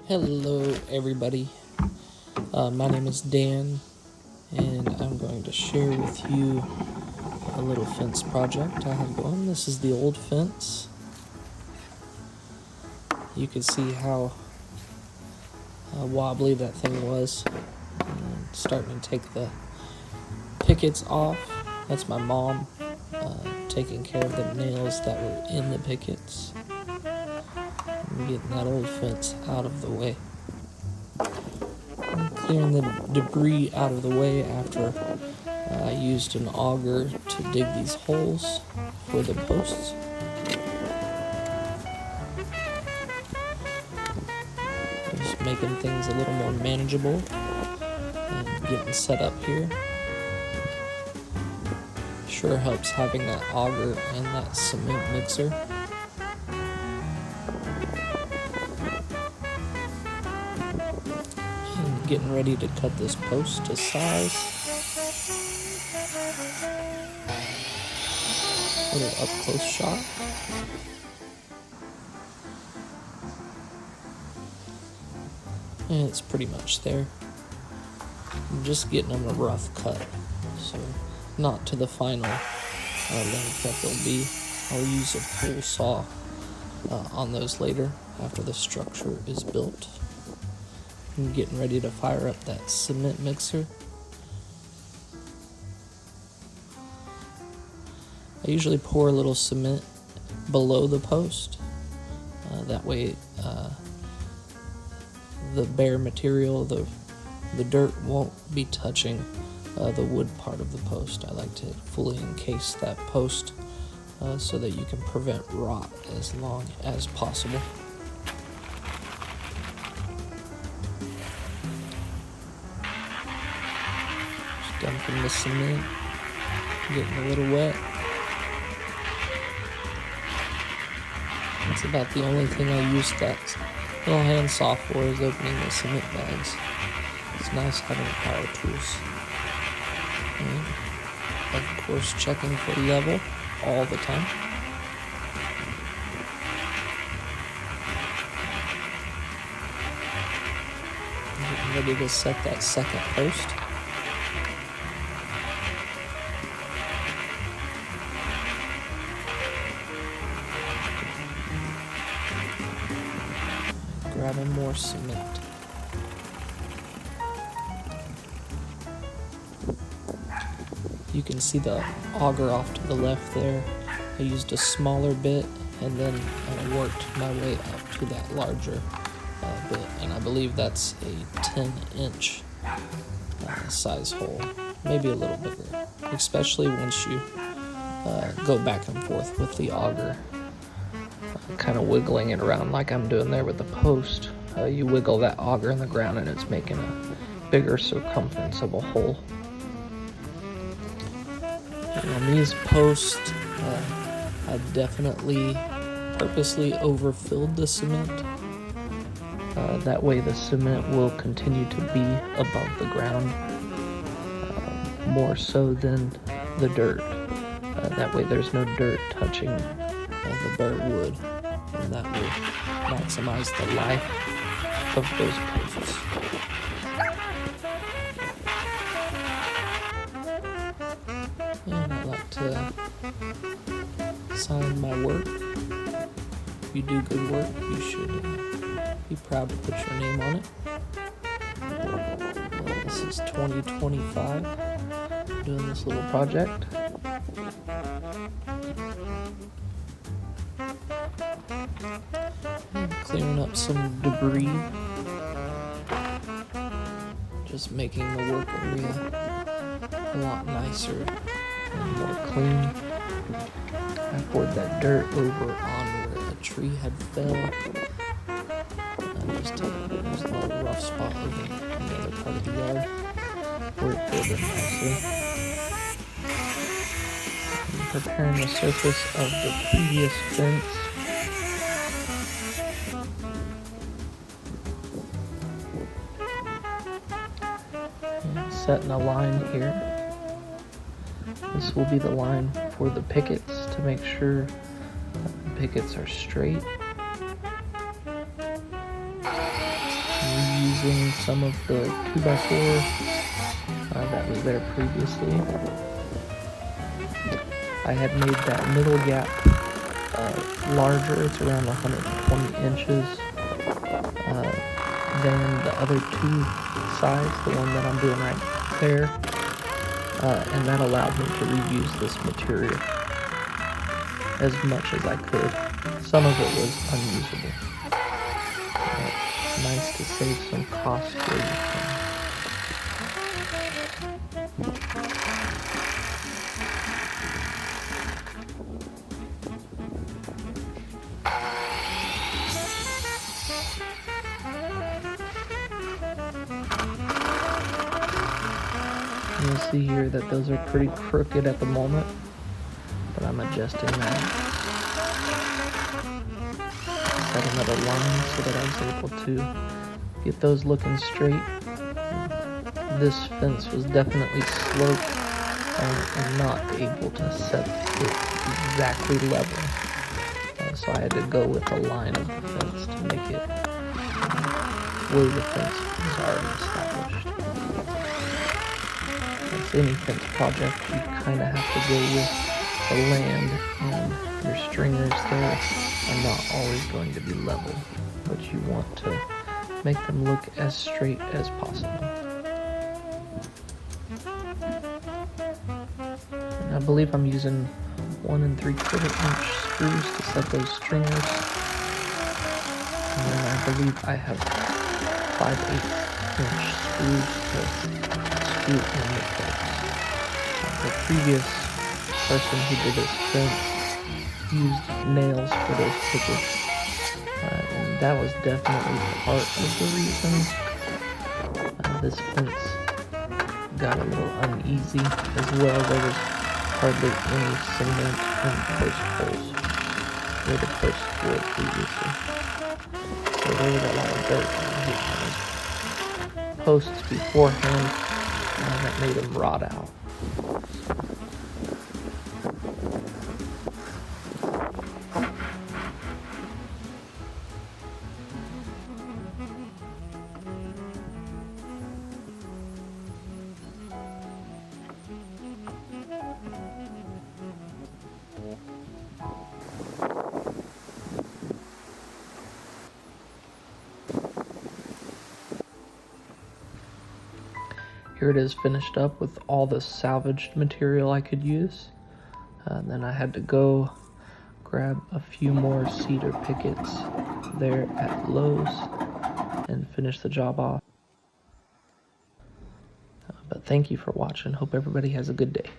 Hello everybody, my name is Dan and I'm going to share with you a little fence project I have going. This is the old fence. You can see how wobbly that thing was. Starting to take the pickets off. That's my mom taking care of the nails that were in the pickets. I'm getting that old fence out of the way. I'm clearing the debris out of the way after I used an auger to dig these holes for the posts. Just making things a little more manageable and getting set up here. Sure helps having that auger and that cement mixer. And getting ready to cut this post to size. Little up close shot. And it's pretty much there. I'm just getting them a rough cut, so not to the final length that they'll be. I'll use a pull saw on those later after the structure is built. I'm getting ready to fire up that cement mixer. I usually pour a little cement below the post. That way the bare material, the dirt won't be touching the wood part of the post. I like to fully encase that post so that you can prevent rot as long as possible. Just dumping the cement, getting a little wet. That's about the only thing I use that little handsaw for, is opening the cement bags. It's nice having power tools. And of course, checking for level all the time. Getting ready to set that second post. Grabbing more cement. You can see the auger off to the left there. I used a smaller bit and then worked my way up to that larger bit, and I believe that's a 10-inch size hole, maybe a little bigger, especially once you go back and forth with the auger, kind of wiggling it around like I'm doing there with the post. You wiggle that auger in the ground and it's making a bigger circumference of a hole. On these posts, I definitely purposely overfilled the cement. That way the cement will continue to be above the ground, more so than the dirt. That way there's no dirt touching the bare wood, and that will maximize the life of those posts. And I like to sign my work. If you do good work, you should be proud to put your name on it. This is 2025, doing this little project. And clearing up some debris. Just making the work area a lot nicer and more clean. I poured that dirt over on where a tree had fell. There's a little rough spot over in the other part of the yard where it filled in nicely. I'm preparing the surface of the previous fence. And setting a line here. This will be the line for the pickets to make sure that the pickets are straight. using some of the 2x4 that was there previously. I had made that middle gap larger. It's around 120 inches than the other two sides, the one that I'm doing right there, and that allowed me to reuse this material as much as I could. Some of it was unusable. Nice to save some cost where you can. You'll see here that those are pretty crooked at the moment, but I'm adjusting that. Set another line so that I was able to get those looking straight. This fence was definitely sloped and not able to set it exactly level. So I had to go with the line of the fence to make it where the fence was already established. As any fence project, you kind of have to go with the land, and your stringers there are not always going to be level, but you want to make them look as straight as possible. And I believe I'm using 1 3/4 inch screws to set those stringers, and then I believe I have 5/8 inch screws to screw in the bolts. The previous person who did this fence used nails for those pickets, and that was definitely part of the reason this fence got a little uneasy as well. There was hardly any cement in post holes where the posts were previously, so there was a lot of dirt on those posts beforehand that made them rot out. Here it is finished up with all the salvaged material I could use. Then I had to go grab a few more cedar pickets there at Lowe's and finish the job off. But thank you for watching. Hope everybody has a good day.